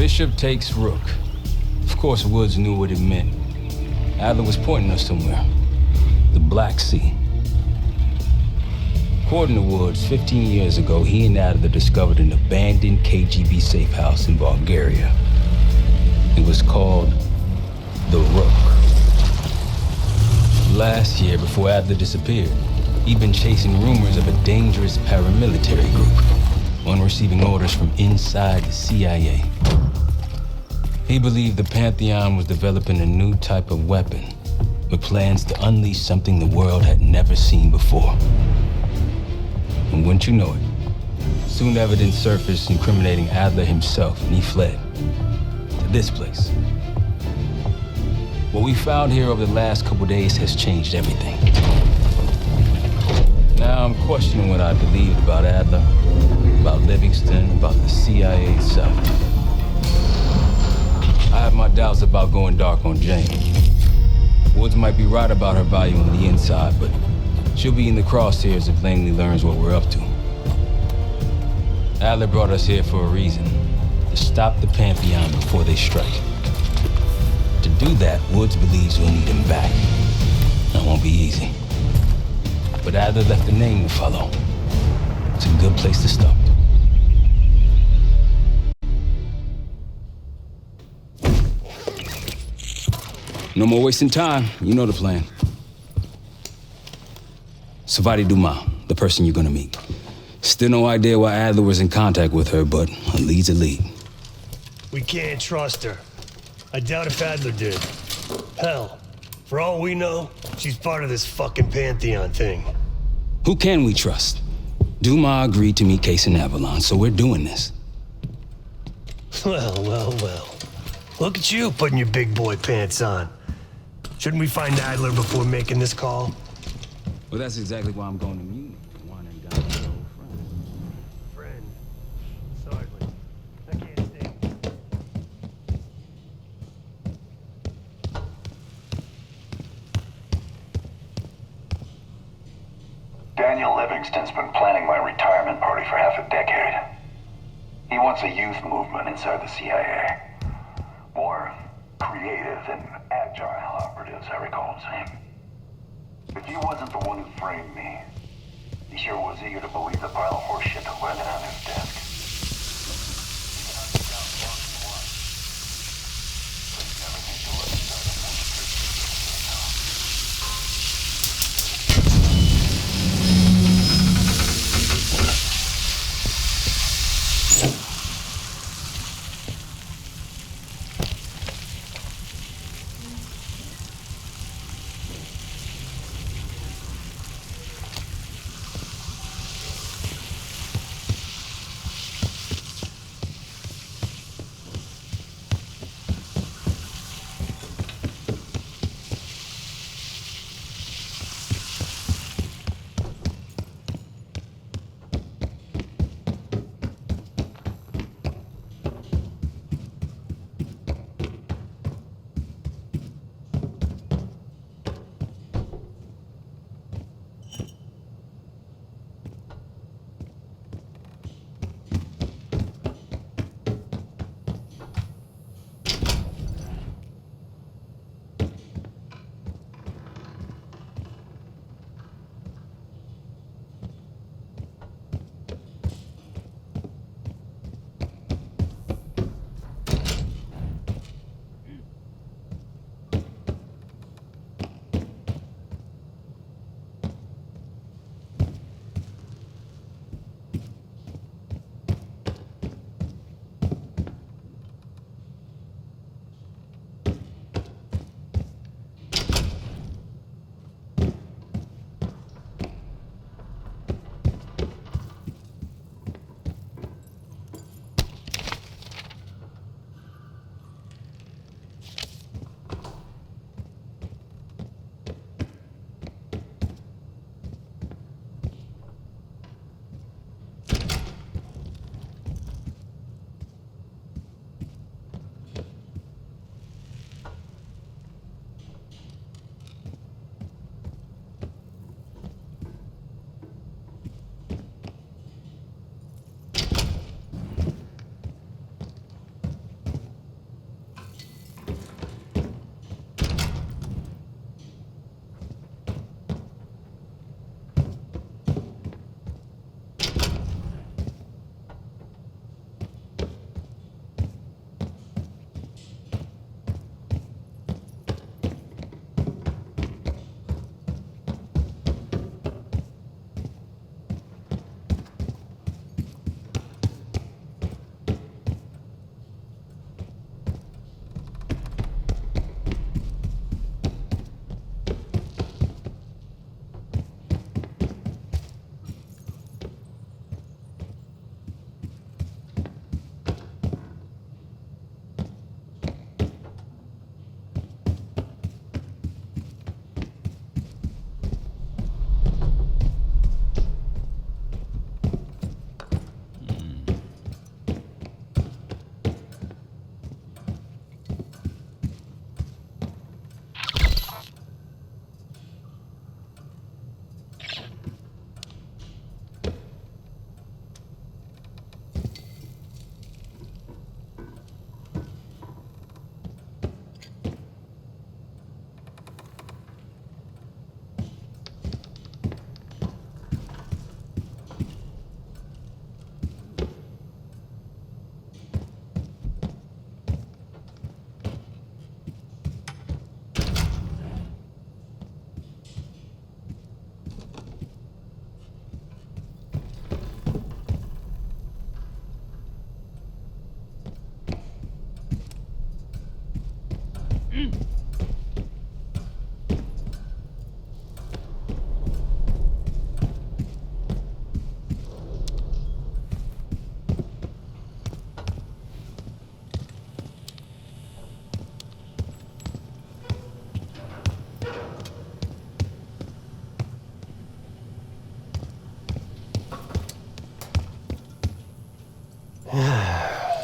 Bishop takes Rook. Of course, Woods knew what it meant. Adler was pointing us somewhere. The Black Sea. According to Woods, 15 years ago, he and Adler discovered an abandoned KGB safe house in Bulgaria. It was called the Rook. Last year, before Adler disappeared, he'd been chasing rumors of a dangerous paramilitary group, one receiving orders from inside the CIA. He believed the Pantheon was developing a new type of weapon, with plans to unleash something the world had never seen before. And wouldn't you know it, soon evidence surfaced incriminating Adler himself, and he fled to this place. What we found here over the last couple days has changed everything. Now I'm questioning what I believed about Adler, about Livingston, about the CIA itself. I have my doubts about going dark on Jane. Woods might be right about her value on the inside, but she'll be in the crosshairs if Langley learns what we're up to. Adler brought us here for a reason, to stop the Pantheon before they strike. To do that, Woods believes we'll need him back. That won't be easy. But Adler left a name to follow. It's a good place to start. No more wasting time. You know the plan. Savati Dumas, the person you're gonna meet. Still no idea why Adler was in contact with her, but a lead's a lead. We can't trust her. I doubt if Adler did. Hell, for all we know, she's part of this fucking Pantheon thing. Who can we trust? Dumas agreed to meet Case in Avalon, so we're doing this. Well. Look at you putting your big boy pants on. Shouldn't we find Adler before making this call? Well, that's exactly why I'm going to Munich. Wine and dine with an old friend. Friend? Hardly. I can't stay. Daniel Livingston's been planning my retirement party for half a decade. He wants a youth movement inside the CIA. More creative and agile operatives, I recall him saying. If he wasn't the one who framed me, he sure was eager to believe the pile of horseshit landed on his desk.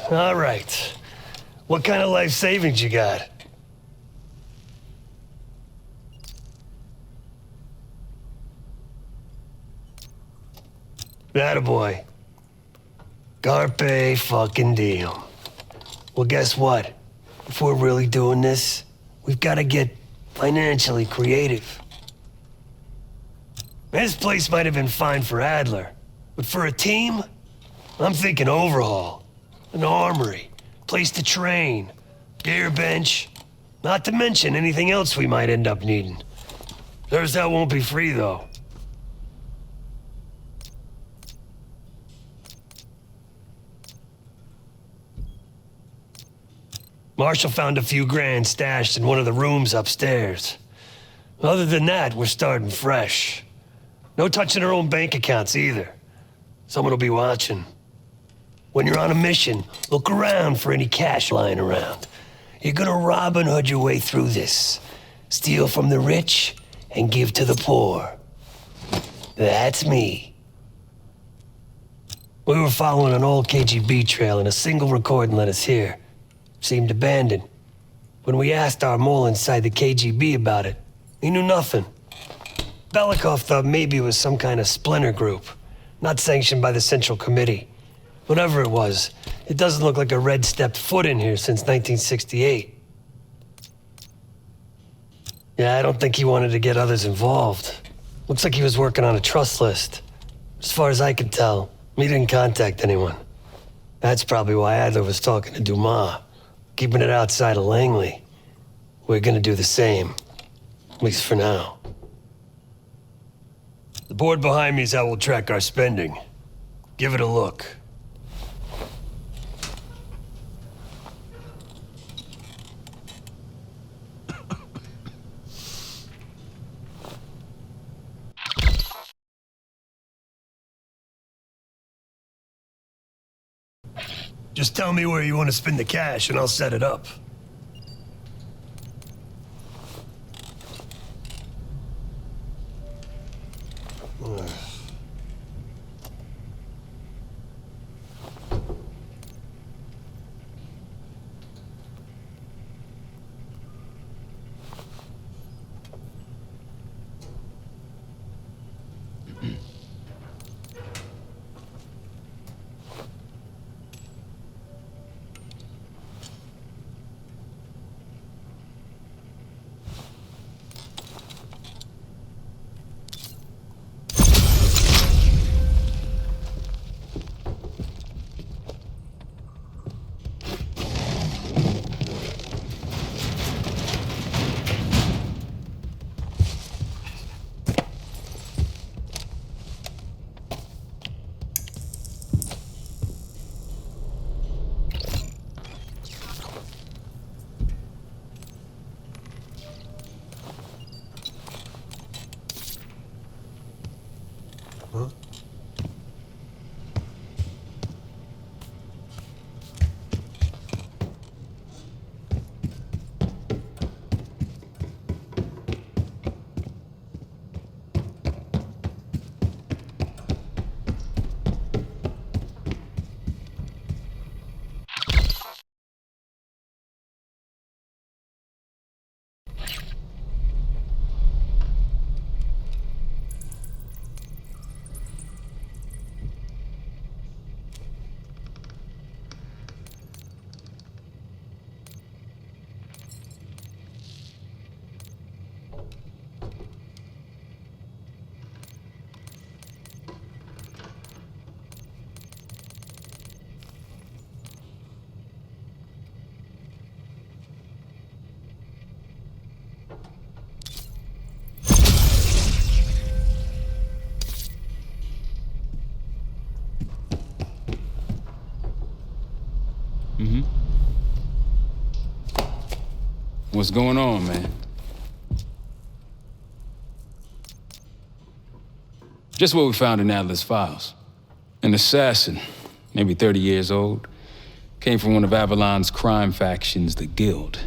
All right. What kind of life savings you got? Attaboy. Carpe fucking diem. Well, guess what? If we're really doing this, we've got to get financially creative. This place might have been fine for Adler, but for a team, I'm thinking overhaul. An armory, place to train, gear bench, not to mention anything else we might end up needing. That won't be free, though. Marshall found a few grand stashed in one of the rooms upstairs. Other than that, we're starting fresh. No touching our own bank accounts either. Someone will be watching. When you're on a mission, look around for any cash lying around. You're gonna Robin Hood your way through this. Steal from the rich and give to the poor. That's me. We were following an old KGB trail and a single recording led us here. Seemed abandoned. When we asked our mole inside the KGB about it, he knew nothing. Belikov thought maybe it was some kind of splinter group, not sanctioned by the Central Committee. Whatever it was, it doesn't look like a red stepped foot in here since 1968. Yeah, I don't think he wanted to get others involved. Looks like he was working on a trust list. As far as I can tell, he didn't contact anyone. That's probably why Adler was talking to Dumas, keeping it outside of Langley. We're gonna do the same, at least for now. The board behind me is how we'll track our spending. Give it a look. Just tell me where you want to spend the cash and I'll set it up. What's going on, man? Just what we found in Adler's files. An assassin, maybe 30 years old, came from one of Avalon's crime factions, the Guild.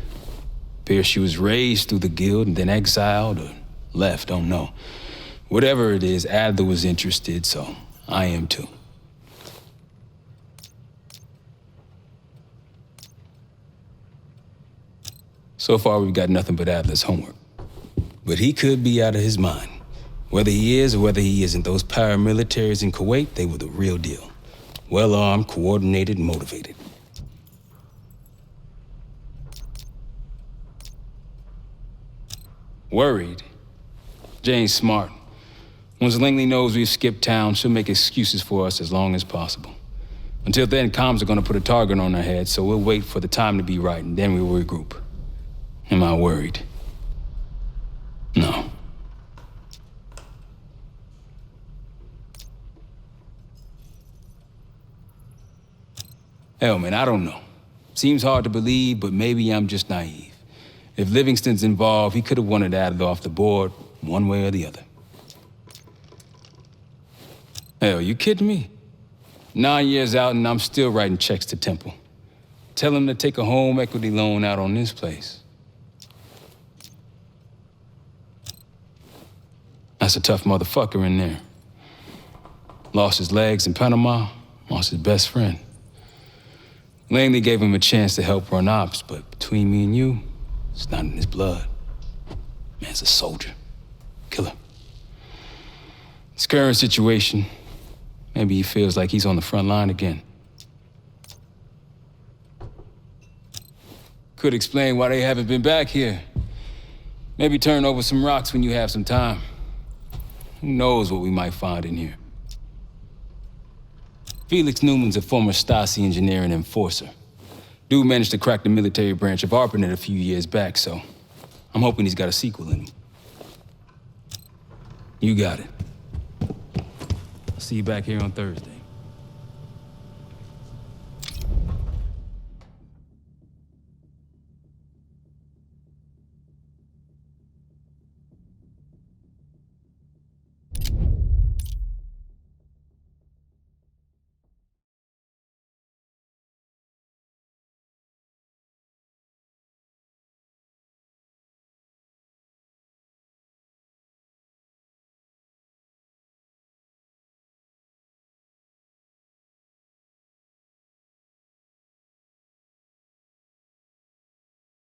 Appears she was raised through the Guild and then exiled or left, don't know. Whatever it is, Adler was interested, so I am too. So far, we've got nothing but Atlas homework. But he could be out of his mind. Whether he is or whether he isn't, those paramilitaries in Kuwait, they were the real deal. Well-armed, coordinated, motivated. Worried? Jane's smart. Once Langley knows we've skipped town, she'll make excuses for us as long as possible. Until then, comms are gonna put a target on our heads, so we'll wait for the time to be right, and then we'll regroup. Am I worried? No. Hell, man, I don't know. Seems hard to believe, but maybe I'm just naive. If Livingston's involved, he could have wanted Adler off the board, one way or the other. Hell, you kidding me? 9 years out and I'm still writing checks to Temple. Tell him to take a home equity loan out on this place. That's a tough motherfucker in there. Lost his legs in Panama, lost his best friend. Langley gave him a chance to help run ops, but between me and you, it's not in his blood. Man's a soldier. Killer. His current situation, maybe he feels like he's on the front line again. Could explain why they haven't been back here. Maybe turn over some rocks when you have some time. Who knows what we might find in here? Felix Newman's a former Stasi engineer and enforcer. Dude managed to crack the military branch of ARPANET a few years back, so I'm hoping he's got a sequel in him. You got it. I'll see you back here on Thursday.